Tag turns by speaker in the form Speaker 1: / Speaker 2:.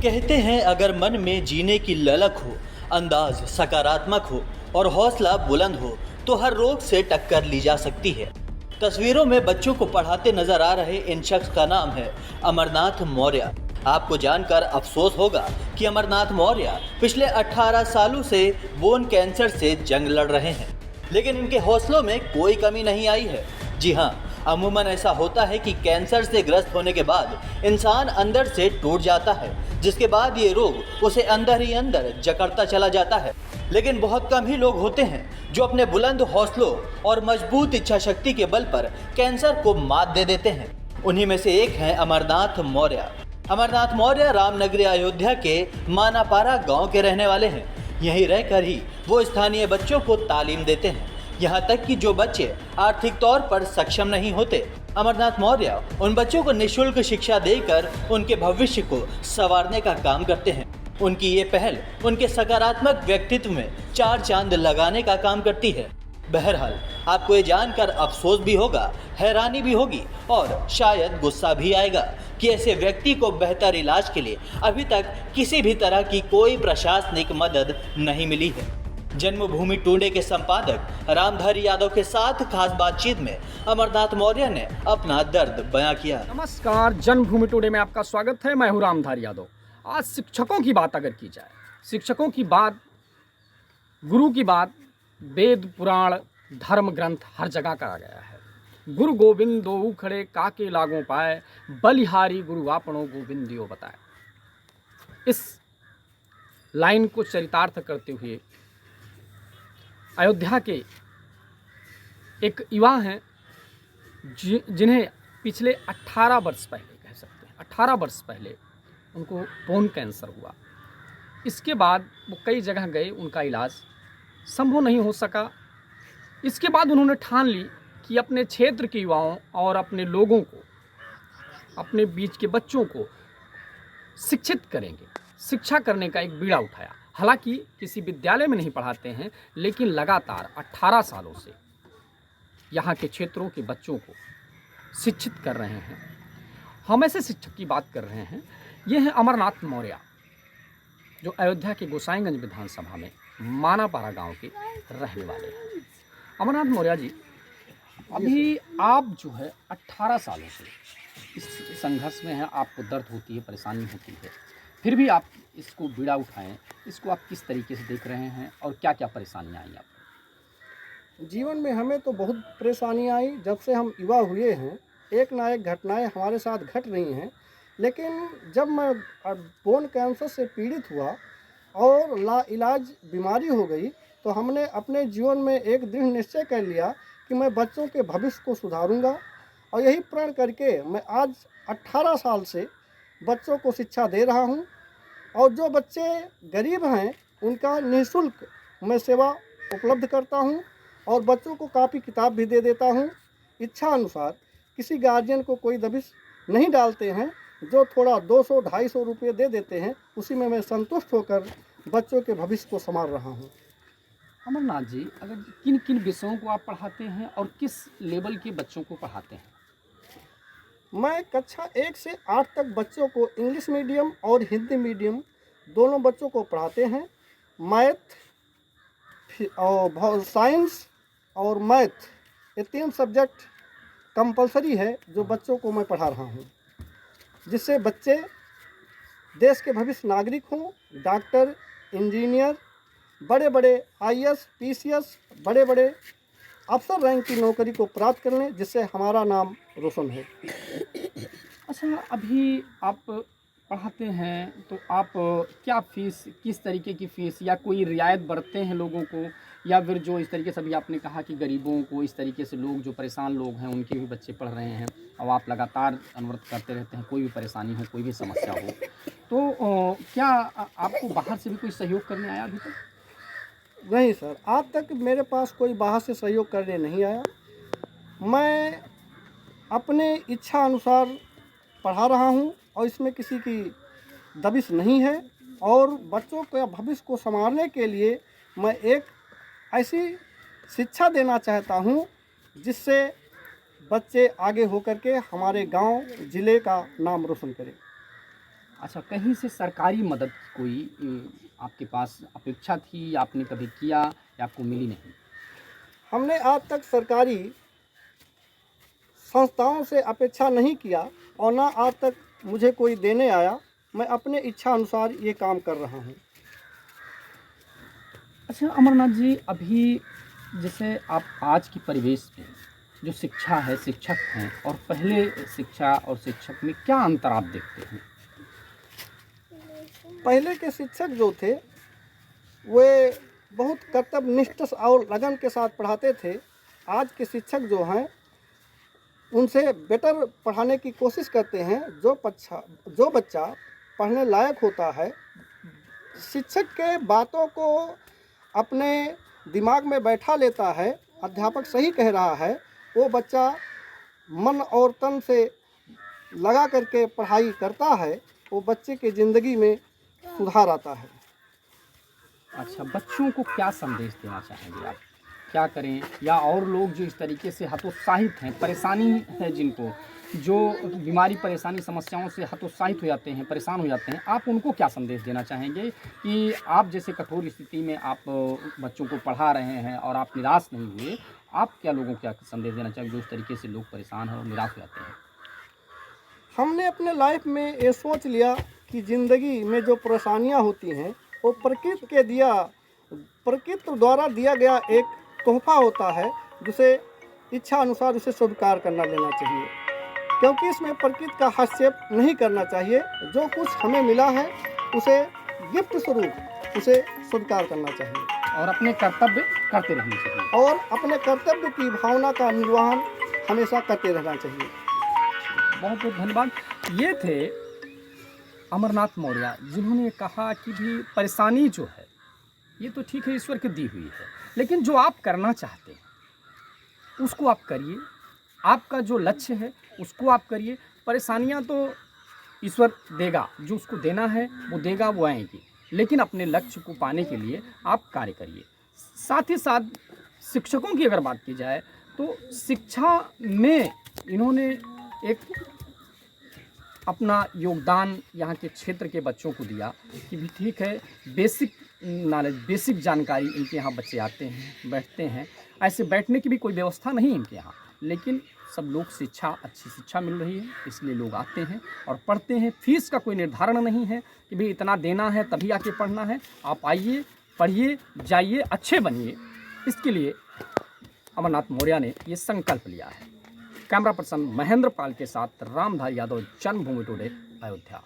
Speaker 1: कहते हैं अगर मन में जीने की ललक हो, अंदाज सकारात्मक हो और हौसला बुलंद हो तो हर रोग से टक्कर ली जा सकती है। तस्वीरों में बच्चों को पढ़ाते नजर आ रहे इन शख्स का नाम है अमरनाथ मौर्य। आपको जानकर अफसोस होगा कि अमरनाथ मौर्य पिछले 18 सालों से बोन कैंसर से जंग लड़ रहे हैं, लेकिन इनके हौसलों में कोई कमी नहीं आई है। जी हाँ, अमूमन ऐसा होता है कि कैंसर से ग्रस्त होने के बाद इंसान अंदर से टूट जाता है, जिसके बाद ये रोग उसे अंदर ही अंदर जकड़ता चला जाता है। लेकिन बहुत कम ही लोग होते हैं जो अपने बुलंद हौसलों और मजबूत इच्छा शक्ति के बल पर कैंसर को मात दे देते हैं। उन्हीं में से एक हैं अमरनाथ मौर्य। अमरनाथ मौर्य रामनगरी अयोध्या के मानापारा गांव के रहने वाले हैं। यहीं रहकर ही वो स्थानीय बच्चों को तालीम देते हैं, यहाँ तक कि जो बच्चे आर्थिक तौर पर सक्षम नहीं होते, अमरनाथ मौर्य उन बच्चों को निःशुल्क शिक्षा देकर उनके भविष्य को संवारने का काम करते हैं। उनकी ये पहल उनके सकारात्मक व्यक्तित्व में चार चांद लगाने का काम करती है। बहरहाल, आपको ये जानकर अफसोस भी होगा, हैरानी भी होगी और शायद गुस्सा भी आएगा कि ऐसे व्यक्ति को बेहतर इलाज के लिए अभी तक किसी भी तरह की कोई प्रशासनिक मदद नहीं मिली है। जन्मभूमि टुडे के संपादक रामधारी यादव के साथ खास बातचीत में अमरनाथ मौर्य ने अपना दर्द बयां किया।
Speaker 2: नमस्कार, जन्मभूमि टुडे में आपका स्वागत है। मैं हूं रामधारी यादव। आज शिक्षकों की बात अगर की जाए, शिक्षकों की बात, गुरु की बात, वेद पुराण धर्म ग्रंथ हर जगह कहा गया है। गुरु गोविंद दो खड़े काके लागों पाए, बलिहारी गुरु आपनो गोविंद दियो बताए। इस लाइन को चरितार्थ करते हुए अयोध्या के एक युवा हैं जिन्हें पिछले 18 वर्ष पहले, कह सकते हैं 18 वर्ष पहले उनको बोन कैंसर हुआ। इसके बाद वो कई जगह गए, उनका इलाज संभव नहीं हो सका। इसके बाद उन्होंने ठान ली कि अपने क्षेत्र के युवाओं और अपने लोगों को, अपने बीच के बच्चों को शिक्षित करेंगे। शिक्षा करने का एक बीड़ा उठाया। हालांकि किसी विद्यालय में नहीं पढ़ाते हैं, लेकिन लगातार 18 सालों से यहाँ के क्षेत्रों के बच्चों को शिक्षित कर रहे हैं। हम ऐसे शिक्षक की बात कर रहे हैं। ये हैं अमरनाथ मौर्य, जो अयोध्या के गोसाईगंज विधानसभा में मानापारा गांव के रहने वाले हैं। अमरनाथ मौर्य जी, अभी आप जो है 18 सालों से इस संघर्ष में हैं। आपको दर्द होती है, परेशानी होती है, फिर भी आप इसको बीड़ा उठाएं। इसको आप किस तरीके से देख रहे हैं और क्या क्या परेशानियां आई आपको?
Speaker 3: जीवन में हमें तो बहुत परेशानियां आई। जब से हम युवा हुए हैं, एक ना एक घटनाएं हमारे साथ घट रही हैं। लेकिन जब मैं बोन कैंसर से पीड़ित हुआ और लाइलाज बीमारी हो गई, तो हमने अपने जीवन में एक दृढ़ निश्चय कर लिया कि मैं बच्चों के भविष्य को सुधारूंगा। और यही प्रण करके मैं आज 18 साल से बच्चों को शिक्षा दे रहा हूं। और जो बच्चे गरीब हैं, उनका निःशुल्क मैं सेवा उपलब्ध करता हूं और बच्चों को कापी किताब भी दे देता हूं। इच्छा अनुसार किसी गार्जियन को कोई दबिश नहीं डालते हैं। जो थोड़ा 200-250 रुपये दे देते हैं, उसी में मैं संतुष्ट होकर बच्चों के भविष्य को संभाल रहा हूँ।
Speaker 2: अमरनाथ जी, अगर किन किन विषयों को आप पढ़ाते हैं और किस लेवल के बच्चों को पढ़ाते हैं?
Speaker 3: मैं कक्षा 1 से 8 तक बच्चों को इंग्लिश मीडियम और हिंदी मीडियम दोनों बच्चों को पढ़ाते हैं। मैथ और साइंस और मैथ, ये 3 सब्जेक्ट कंपलसरी है जो बच्चों को मैं पढ़ा रहा हूँ, जिससे बच्चे देश के भविष्य नागरिक हों, डॉक्टर, इंजीनियर, बड़े बड़े IAS, PCS, बड़े बड़े अफसर रैंक की नौकरी को प्राप्त कर लें, जिससे हमारा नाम रोशन हो।
Speaker 2: अच्छा, अभी आप पढ़ाते हैं तो आप क्या फीस, किस तरीके की फ़ीस या कोई रियायत बरतते हैं लोगों को, या फिर जो इस तरीके से अभी आपने कहा कि गरीबों को, इस तरीके से लोग जो परेशान लोग हैं उनके भी बच्चे पढ़ रहे हैं और आप लगातार अनवरत करते रहते हैं, कोई भी परेशानी हो, कोई भी समस्या हो, तो क्या आपको बाहर से भी कोई सहयोग करने आया अभी तक?
Speaker 3: नहीं सर, आज तक मेरे पास कोई बाहर से सहयोग करने नहीं आया। मैं अपने इच्छा अनुसार पढ़ा रहा हूँ और इसमें किसी की दबिश नहीं है। और बच्चों के भविष्य को संवारने के लिए मैं एक ऐसी शिक्षा देना चाहता हूँ जिससे बच्चे आगे होकर के हमारे गांव, ज़िले का नाम रोशन करें।
Speaker 2: अच्छा, कहीं से सरकारी मदद की कोई आपके पास अपेक्षा थी, या आपने कभी किया या आपको मिली नहीं?
Speaker 3: हमने आज तक सरकारी संस्थाओं से अपेक्षा नहीं किया और ना आज तक मुझे कोई देने आया। मैं अपने इच्छा अनुसार ये काम कर रहा हूँ।
Speaker 2: अच्छा अमरनाथ जी, अभी जैसे आप आज की परिवेश में जो शिक्षा है, शिक्षक हैं, और पहले शिक्षा और शिक्षक में क्या अंतर आप देखते हैं?
Speaker 3: पहले के शिक्षक जो थे वे बहुत कर्तव्यनिष्ठ और लगन के साथ पढ़ाते थे। आज के शिक्षक जो हैं उनसे बेटर पढ़ाने की कोशिश करते हैं। जो बच्चा पढ़ने लायक होता है, शिक्षक के बातों को अपने दिमाग में बैठा लेता है, अध्यापक सही कह रहा है, वो बच्चा मन और तन से लगा करके पढ़ाई करता है, वो बच्चे की ज़िंदगी में सुधार आता है।
Speaker 2: अच्छा, बच्चों को क्या संदेश देना चाहेंगे आप? क्या करें, या और लोग जो इस तरीके से हतोत्साहित हैं, परेशानी है जिनको, जो बीमारी, परेशानी, समस्याओं से हतोत्साहित हो जाते हैं, परेशान हो जाते हैं, आप उनको क्या संदेश देना चाहेंगे कि आप जैसे कठोर स्थिति में आप बच्चों को पढ़ा रहे हैं और आप निराश नहीं हुए, आप क्या लोगों को क्या संदेश देना चाहेंगे जो इस तरीके से लोग परेशान हैं और निराश हो जाते हैं?
Speaker 3: हमने अपने लाइफ में ये सोच लिया कि ज़िंदगी में जो परेशानियां होती हैं वो प्रकृति द्वारा दिया गया एक तोहफा होता है, जिसे इच्छा अनुसार उसे स्वीकार करना लेना चाहिए, क्योंकि इसमें प्रकृति का हस्तक्षेप नहीं करना चाहिए। जो कुछ हमें मिला है उसे गिफ्ट स्वरूप उसे स्वीकार करना चाहिए
Speaker 2: और अपने कर्तव्य करते रहने चाहिए।
Speaker 3: और अपने कर्तव्य की भावना का निर्वहन हमेशा करते रहना चाहिए।
Speaker 2: बहुत बहुत धन्यवाद। ये थे अमरनाथ मौर्य, जिन्होंने कहा कि भी परेशानी जो है ये तो ठीक है, ईश्वर की दी हुई है, लेकिन जो आप करना चाहते हैं उसको आप करिए। आपका जो लक्ष्य है उसको आप करिए। परेशानियां तो ईश्वर देगा, जो उसको देना है वो देगा, वो आएंगी, लेकिन अपने लक्ष्य को पाने के लिए आप कार्य करिए। साथ ही साथ शिक्षकों की अगर बात की जाए तो शिक्षा में इन्होंने एक अपना योगदान यहाँ के क्षेत्र के बच्चों को दिया कि भी ठीक है, बेसिक नॉलेज, बेसिक जानकारी इनके यहाँ बच्चे आते हैं, बैठते हैं। ऐसे बैठने की भी कोई व्यवस्था नहीं इनके यहाँ, लेकिन सब लोग अच्छी शिक्षा मिल रही है, इसलिए लोग आते हैं और पढ़ते हैं। फीस का कोई निर्धारण नहीं है कि भाई इतना देना है तभी आके पढ़ना है। आप आइए, पढ़िए, जाइए, अच्छे बनिए। इसके लिए अमरनाथ मौर्य ने ये संकल्प लिया है। कैमरा पर्सन महेंद्र पाल के साथ रामधारी यादव, जन्मभूमि टुडे, अयोध्या।